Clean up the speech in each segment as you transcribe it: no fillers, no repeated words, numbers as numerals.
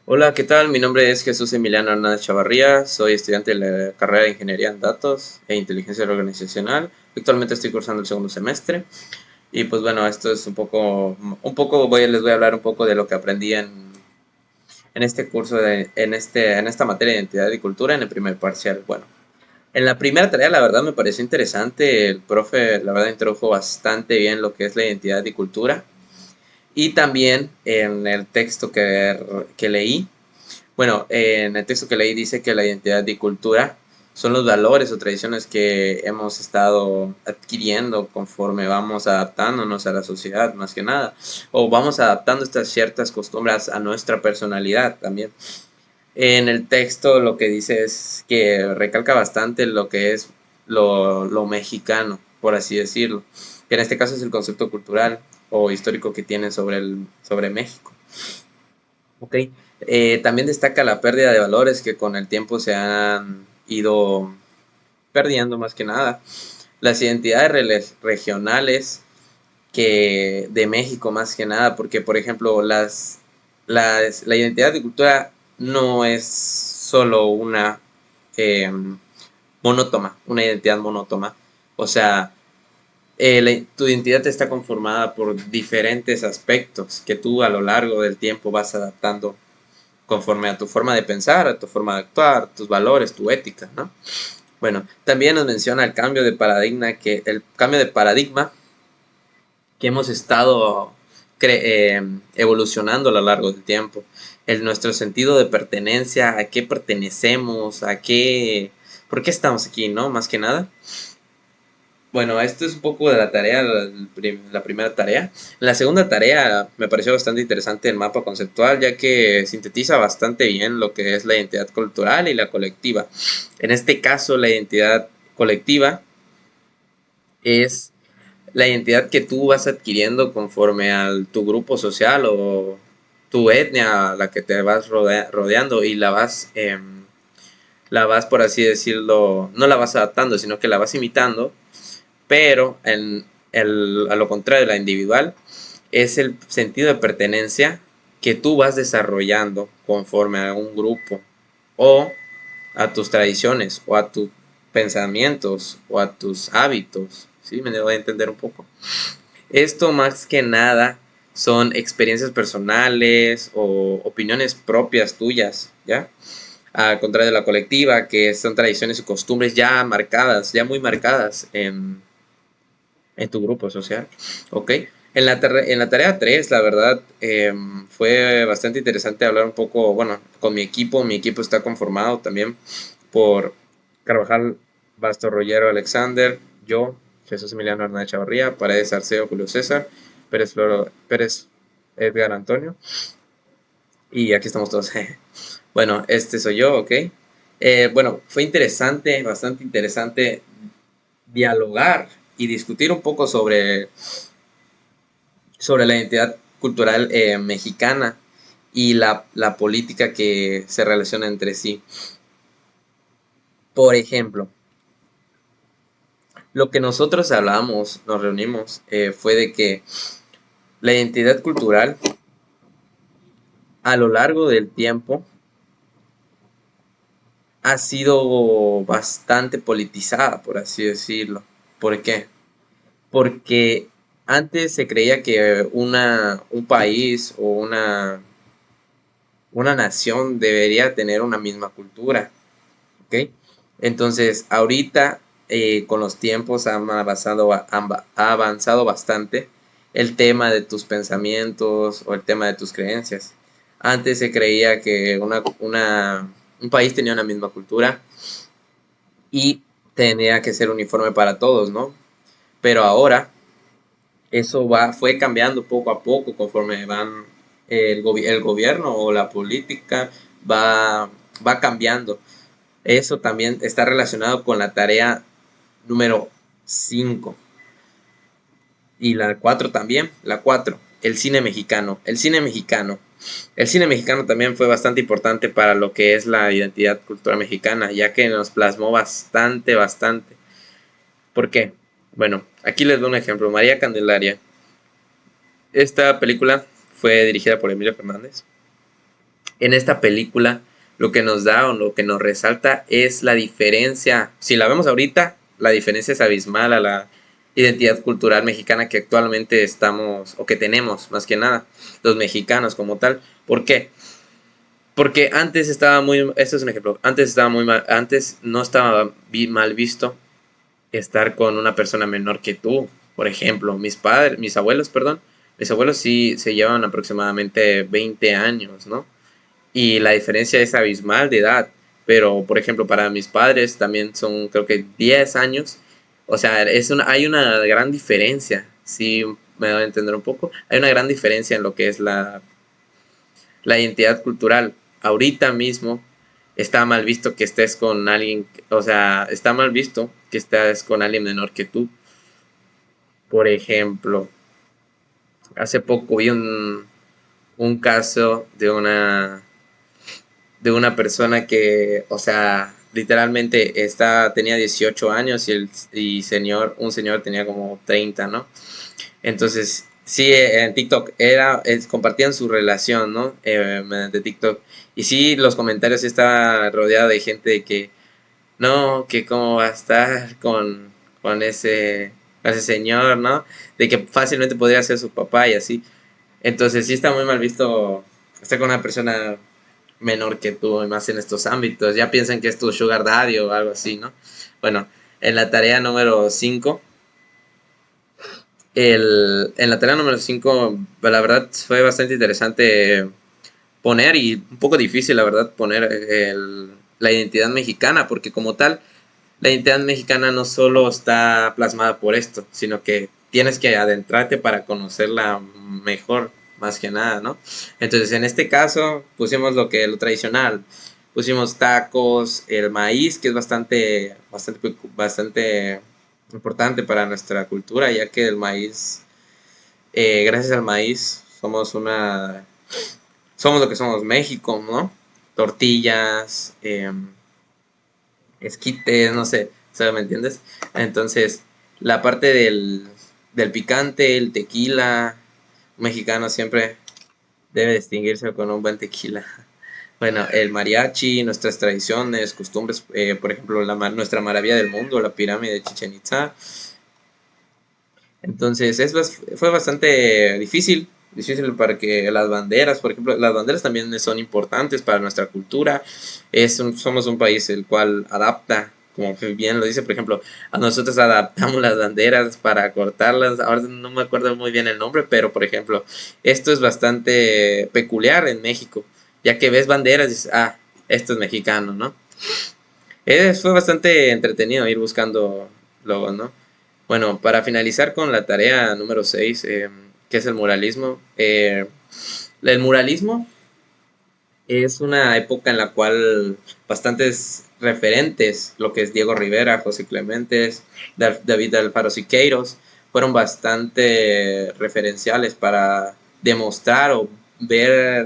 Hola, ¿qué tal? Mi nombre es Jesús Emiliano Hernández Chavarría, soy estudiante de la carrera de Ingeniería en Datos e Inteligencia Organizacional. Actualmente estoy cursando el segundo semestre y pues bueno, esto es les voy a hablar un poco de lo que aprendí en este curso, en esta materia de identidad y cultura en el primer parcial. Bueno, en la primera tarea la verdad me pareció interesante, el profe la verdad introdujo bastante bien lo que es la identidad y cultura y también en el texto que leí. Bueno, en el texto que leí dice que la identidad y cultura son los valores o tradiciones que hemos estado adquiriendo conforme vamos adaptándonos a la sociedad, más que nada, o vamos adaptando estas ciertas costumbres a nuestra personalidad también. En el texto lo que dice es que recalca bastante lo que es lo mexicano, por así decirlo, que en este caso es el concepto cultural o histórico que tiene sobre México. Ok. También destaca la pérdida de valores que con el tiempo se han ido perdiendo más que nada. Las identidades regionales que de México más que nada, porque por ejemplo la identidad de cultura no es solo una eh, monótona, una identidad monótona. O sea, tu identidad está conformada por diferentes aspectos que tú a lo largo del tiempo vas adaptando conforme a tu forma de pensar, a tu forma de actuar, tus valores, tu ética, ¿no? Bueno, también nos menciona el cambio de paradigma que hemos estado evolucionando a lo largo del tiempo. Nuestro sentido de pertenencia, a qué pertenecemos, por qué estamos aquí, ¿no? Más que nada. Bueno, esto es un poco de la tarea, la primera tarea. La segunda tarea me pareció bastante interesante el mapa conceptual, ya que sintetiza bastante bien lo que es la identidad cultural y la colectiva. En este caso, la identidad colectiva es la identidad que tú vas adquiriendo conforme a tu grupo social o tu etnia a la que te vas rodeando y la vas, por así decirlo, no la vas adaptando, sino que la vas imitando, pero a lo contrario de la individual, es el sentido de pertenencia que tú vas desarrollando conforme a un grupo o a tus tradiciones o a tus pensamientos o a tus hábitos. ¿Sí? Me debo de entender un poco. Esto más que nada son experiencias personales o opiniones propias tuyas, ¿ya? Al contrario de la colectiva, que son tradiciones y costumbres ya marcadas, ya muy marcadas en tu grupo social, ¿ok? En la tarea 3 la verdad, fue bastante interesante hablar un poco, bueno, con mi equipo está conformado también por Carvajal Bastorrollero Alexander, yo, Jesús Emiliano Hernández Chavarría, Paredes Arceo Julio César, Pérez Edgar Antonio, y aquí estamos todos. Bueno, este soy yo, ¿ok? Bueno, fue interesante, bastante interesante dialogar y discutir un poco sobre la identidad cultural mexicana y la política que se relaciona entre sí. Por ejemplo, lo que nosotros hablamos, nos reunimos, fue de que la identidad cultural a lo largo del tiempo ha sido bastante politizada, por así decirlo. ¿Por qué? Porque antes se creía que un país o una nación debería tener una misma cultura, ¿ok? Entonces, ahorita con los tiempos ha avanzado bastante el tema de tus pensamientos o el tema de tus creencias. Antes se creía que un país tenía una misma cultura y tenía que ser uniforme para todos, ¿no? Pero ahora fue cambiando poco a poco conforme el gobierno o la política va, va cambiando. Eso también está relacionado con la tarea número 5 y la 4 también, la 4 el cine mexicano. El cine mexicano también fue bastante importante para lo que es la identidad cultural mexicana, ya que nos plasmó bastante, bastante. ¿Por qué? Bueno, aquí les doy un ejemplo. María Candelaria. Esta película fue dirigida por Emilio Fernández En esta película lo que nos da o lo que nos resalta es la diferencia. Si la vemos ahorita, la diferencia es abismal a la identidad cultural mexicana que actualmente estamos o que tenemos, más que nada, los mexicanos como tal. ¿Por qué? Porque antes estaba muy, esto es un ejemplo, antes estaba muy mal, antes no estaba mal visto estar con una persona menor que tú. Por ejemplo, mis abuelos, perdón, mis abuelos sí se llevan aproximadamente 20 años, ¿no? Y la diferencia es abismal de edad. Pero, por ejemplo, para mis padres también son creo que 10 años. O sea, hay una gran diferencia. Sí, me doy a entender un poco. Hay una gran diferencia en lo que es la identidad cultural. Ahorita mismo está mal visto que estés con alguien, o sea, está mal visto que estés con alguien menor que tú. Por ejemplo, hace poco vi un caso de una persona que, o sea, literalmente tenía 18 años un señor tenía como 30, ¿no? Entonces, sí, en TikTok compartían su relación, ¿no? Mediante TikTok. Y sí, los comentarios sí estaba rodeado de gente de que, no, que cómo va a estar con ese señor, ¿no? De que fácilmente podría ser su papá y así. Entonces, sí está muy mal visto estar con una persona menor que tú, y más en estos ámbitos. Ya piensan que es tu sugar daddy o algo así, ¿no? Bueno, en la tarea número 5 en la tarea número 5 la verdad fue bastante interesante poner y un poco difícil, la verdad, poner la identidad mexicana, porque como tal, la identidad mexicana no solo está plasmada por esto, sino que tienes que adentrarte para conocerla mejor, más que nada, ¿no? Entonces, en este caso, pusimos lo tradicional. Pusimos tacos, el maíz, que es bastante importante para nuestra cultura, ya que el maíz, gracias al maíz, somos lo que somos México, ¿no? Tortillas, esquites, no sé, ¿sabes? ¿Me entiendes? Entonces, la parte del picante, el tequila, un mexicano siempre debe distinguirse con un buen tequila. Bueno, el mariachi, nuestras tradiciones, costumbres, por ejemplo, nuestra maravilla del mundo, la pirámide de Chichen Itza. Entonces, fue bastante difícil para que las banderas, por ejemplo, las banderas también son importantes para nuestra cultura. Somos un país el cual adapta, como bien lo dice, por ejemplo, a nosotros adaptamos las banderas para cortarlas. Ahora no me acuerdo muy bien el nombre, pero por ejemplo, esto es bastante peculiar en México, ya que ves banderas y dices, esto es mexicano, ¿no? Fue bastante entretenido ir buscando logos, ¿no? Bueno, para finalizar con la tarea número 6, que es el muralismo. El muralismo es una época en la cual bastantes referentes, lo que es Diego Rivera, José Clementes, David Alfaro Siqueiros, fueron bastante referenciales para demostrar o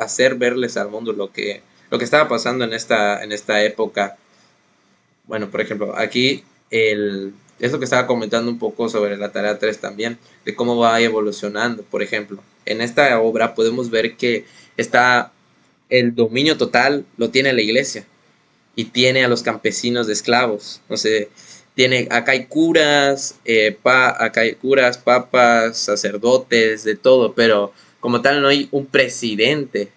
hacer verles al mundo lo que estaba pasando en esta época. Bueno, por ejemplo, aquí es lo que estaba comentando un poco sobre la tarea 3 también, de cómo va evolucionando. Por ejemplo, en esta obra podemos ver que el dominio total lo tiene la iglesia y tiene a los campesinos de esclavos. O sea, acá hay curas, papas, sacerdotes, de todo, pero como tal no hay un presidente.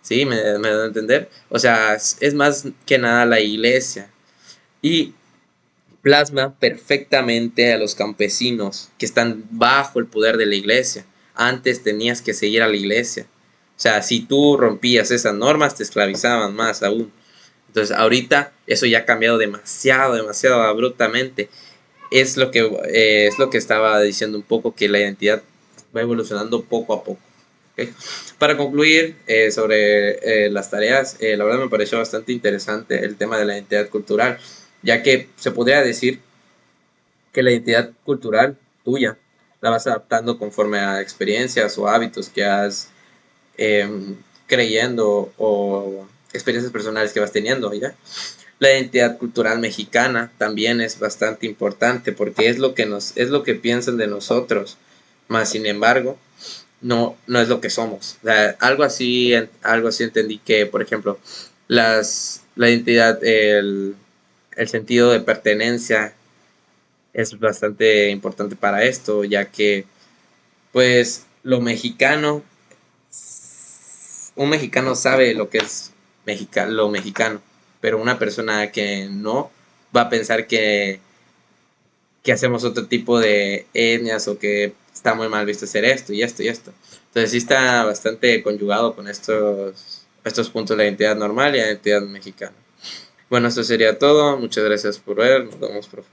¿Sí? ¿Me da a entender? O sea, es más que nada la iglesia. Y plasma perfectamente a los campesinos que están bajo el poder de la iglesia. Antes tenías que seguir a la iglesia. O sea, si tú rompías esas normas, te esclavizaban más aún. Entonces, ahorita eso ya ha cambiado demasiado, demasiado abruptamente. Es lo que estaba diciendo un poco, que la identidad va evolucionando poco a poco. ¿Okay? Para concluir sobre las tareas, la verdad me pareció bastante interesante el tema de la identidad cultural, ya que se podría decir que la identidad cultural tuya la vas adaptando conforme a experiencias o hábitos que has creyendo o experiencias personales que vas teniendo, ¿ya? La identidad cultural mexicana también es bastante importante porque es lo que piensan de nosotros. Más sin embargo, no es lo que somos. O sea, algo así entendí que, por ejemplo, la identidad, el sentido de pertenencia es bastante importante para esto, ya que, pues, un mexicano sabe lo que es lo mexicano, pero una persona que no va a pensar que hacemos otro tipo de etnias o que está muy mal visto hacer esto y esto y esto. Entonces sí está bastante conyugado con estos puntos de la identidad normal y la identidad mexicana. Bueno, esto sería todo. Muchas gracias por ver. Nos vemos, profe.